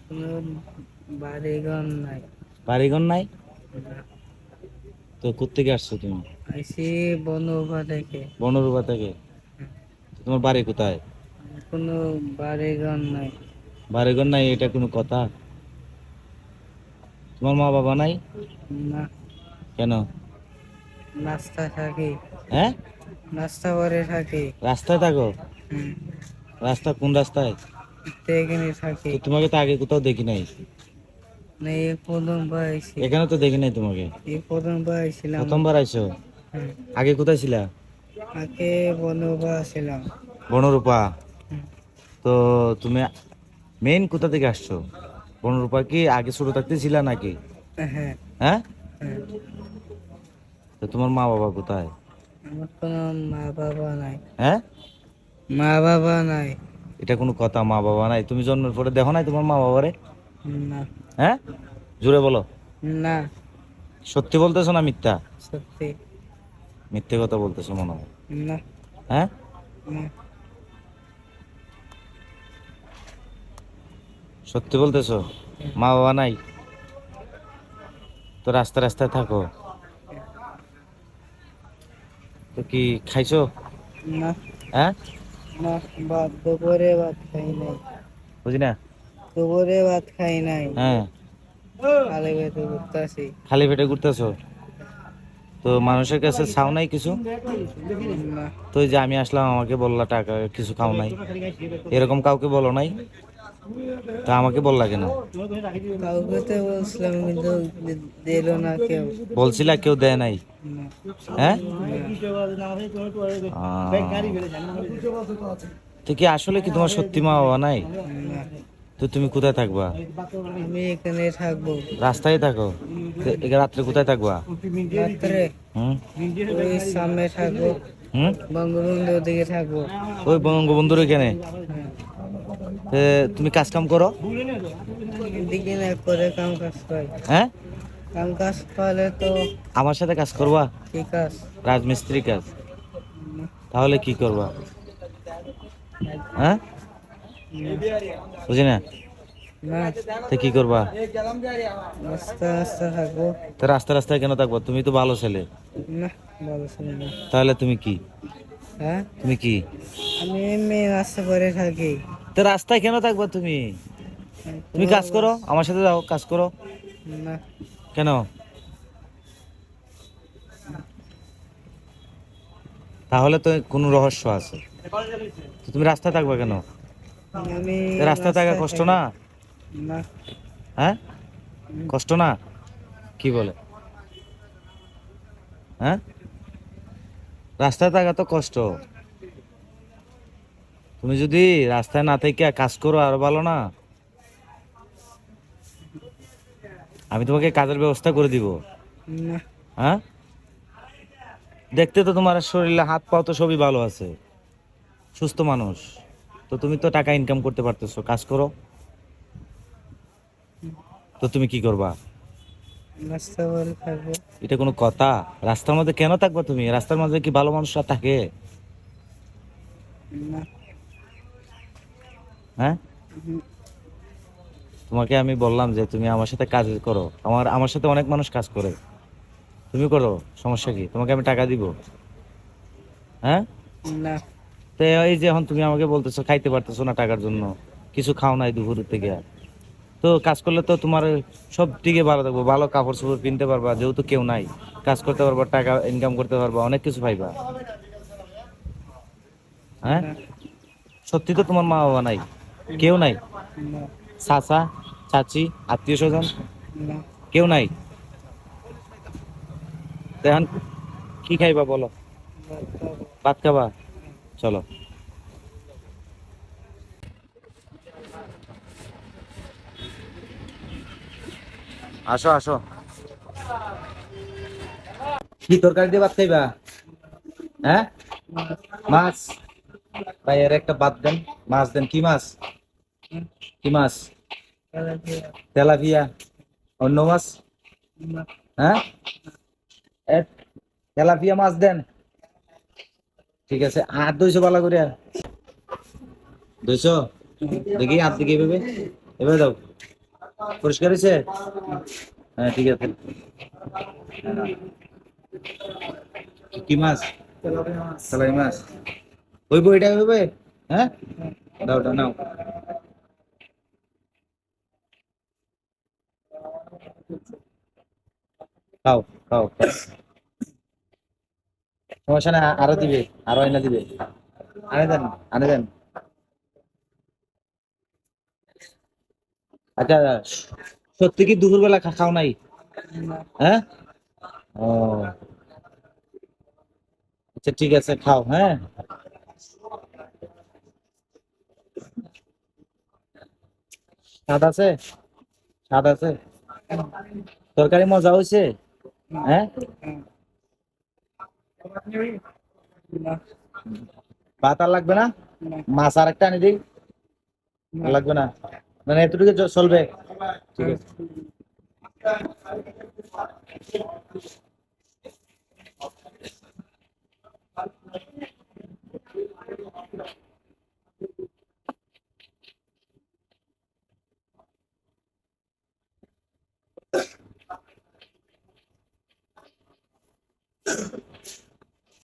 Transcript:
কোনো বাড়িঘর নাই। বাড়িঘর নাই? না। তো কোত্থেকে আসছো তুমি? আইসি বনবা থেকে। বনরূপা থেকে? তো তোমার বাড়ি কোথায়? কোনো বাড়িঘর নাই। বাড়িঘর নাই, এটা কোনো কথা? তোমার মা বাবা নাই? না। কেন? নাস্তা থাকি। হ্যাঁ? নাস্তা করে থাকি। রাস্তায় থাকো? হুম। রাস্তা কোন রাস্তায়? এখানে থাকি। তো তোমাকে তো আগে কোথাও দেখি নাই। না, এই প্রথমবার আইসি। এখানে তো দেখি নাই তোমাকে। এই প্রথমবার আইছিলাম। প্রথমবার আইছো? হুম। আগে কোথায় ছিলা? আগে বনবা ছিলাম। বনরূপা? হুম। তো তুমি মেইন কোথা থেকে আসছো? বনরূপা কি আগে ছোট থাকতে ছিলা নাকি? হ্যাঁ। হ্যাঁ? হ্যাঁ। তো তোমার মা বাবা কোথায়? আমার কোনো মা বাবা নাই। হ্যাঁ? মা বাবা নাই। এটা কোনো কথা? মা বাবা নাই? তুমি জন্মের পরে দেখো নাই তোমার মা বাবারে? না। হ্যাঁ? জোরে বলো। না। সত্যি বলতেছো না মিথ্যা? সত্যি। মিথ্যে কথা বলতেছো মনে হয়। না। হ্যাঁ? না। সত্যি বলতেছো? মা বাবা নাই? তো রাস্তায় রাস্তায় থাকো? তো কি খাইছো? না। হ্যাঁ? না। দুপুরে ভাত খাই নাই। বুঝি না। দুপুরে ভাত খাই নাই। হ্যাঁ। খালি পেটে ঘুরতাছি। খালি পেটে ঘুরতেছো? তো মানুষের কাছে চাও নাই কিছু? না। তো এই যে আমি আসলাম, আমাকে বললা টাকা কিছু খাও নাই, এরকম কাউকে বলো নাই? তা আমাকে বললা কেন? কাউকে তো বলছিলাম কিন্তু দিল না কেউ। বলছিলা, কেউ দেয় নাই? না। হ্যাঁ? না। তো কি আসলে কি তোমার সত্যি মা বাবা নাই? না। তো তুমি কোথায় থাকবা? আমি এখানে থাকবো। রাস্তায় থাকো? তো রাত্রে কোথায় থাকবা? রাত্রে হুম? ওই সামনে থাকবো। হুম? বঙ্গবন্ধুর দিকে থাকবো। ওই বঙ্গবন্ধুর এখানে? তুমি কাজ কাম করো? দিকে না করে কাম কাজ পাই। হ্যাঁ? কাম কাজ পালে তো আমার সাথে কাজ করবা? ঠিক আছে। রাজমিস্ত্রি কাজ? তাহলে কি করবা? হ্যাঁ? বুঝি না। না। তো কি করবা? রাস্তা রাস্তা থাকবো। তো রাস্তা রাস্তায় কেন থাকবো? তুমি তো ভালো ছেলে। না, ভালো ছিল না। তাহলে তুমি কি? হ্যাঁ, তুমি কি? আমি এমনি রাস্তা করে থাকি। তো রাস্তায় কেন থাকবা তুমি? তুমি কোনো কাজ করো, আমার সাথে যাও, কাজ করো। না। কেন? তাহলে তো কোনো রহস্য আছে। তো তুমি রাস্তায় থাকবা কেন? আমি তো রাস্তায় থাকা রাস্তায় কষ্ট থাকি। না? না। হ্যাঁ? হুম। কষ্ট না? কি বলে? হ্যাঁ? রাস্তায় থাকা তো কষ্ট। তুমি যদি রাস্তায় না থেকে কাজ করো আরো ভালো না? আমি তোমাকে কাজের ব্যবস্থা করে দিব। না। হ্যাঁ? দেখতে তো তোমার শরীরে হাত পাও তো সবই ভালো আছে, সুস্থ মানুষ। তো তুমি তো টাকা ইনকাম করতে পারতেছো, কাজ করো। তো তুমি কি করবা? রাস্তা করে থাকবো। এটা কোনো কথা? রাস্তার মধ্যে কেন থাকবা তুমি? রাস্তার মাঝে কি ভালো মানুষরা থাকে? না। হ্যাঁ? হুম। তোমাকে আমি বললাম যে তুমি আমার সাথে কাজ করো, আমার সাথে অনেক মানুষ কাজ করে। তুমি করো, সমস্যা কি? তোমাকে আমি টাকা দিব। হ্যাঁ? না। তো এই যে এখন তুমি আমাকে বলতেছো খাইতে পারতেছো না টাকার জন্য, কিছু খাও নাই দুপুরের থেকে। তো কাজ করলে তো তোমার সব দিকে ভালো থাকবো, ভালো কাপড় চোপড় কিনতে পারবা, যেহেতু কেউ নাই, কাজ করতে পারবা, টাকা ইনকাম করতে পারবা, অনেক কিছু পাইবা। হ্যাঁ? না। সত্যি তো তোমার মা বাবা নাই? কেউ নাই? না। চাচা, চাচি, আত্মীয় স্বজন না। কেউ নাই? তো এখন কি খাইবা বলো? ভাত খাবো। ভাত খাবা? চলো। আসো আসো। কি তরকারি দিয়ে ভাত খাইবা? হ্যাঁ? মাছ? ভাই এর একটা ভাত দেন, মাছ দেন। কি মাছ? কি মাছ? তেলাপিয়া। তেলাপিয়া? অন্য মাছ? না। হ্যাঁ? এ, তেলাপিয়া মাছ দেন। ঠিক আছে, হাত ধুইছো ভালো করে? ধুইছো? দেখি হাত দিকে এভাবে, এভাবে দাও। পরিষ্কার হয়েছে? হ্যাঁ ঠিক আছে। কি মাছ? সালাই মাছ হইব, এটা হইবে? হ্যাঁ, দাও ওটা নাও। খাও খাও খাও। সমস্যা না, আরো দিবে, আরো এনে দিবে। আনে দেন, আনে দেন। আচ্ছা, সত্যি কি দুপুরবেলা খাও নাই? হ্যাঁ, ও আচ্ছা ঠিক আছে, খাও। হ্যাঁ, স্বাদ আছে, স্বাদ আছে। তরকারি মজা হয়েছে? হ্যাঁ, না, ভাত আর লাগবে না? না, মাছ আর একটা আনি দিই? না। লাগবে না, মানে এতটুকু চলবে? ঠিক হ্যাঁ। আছে।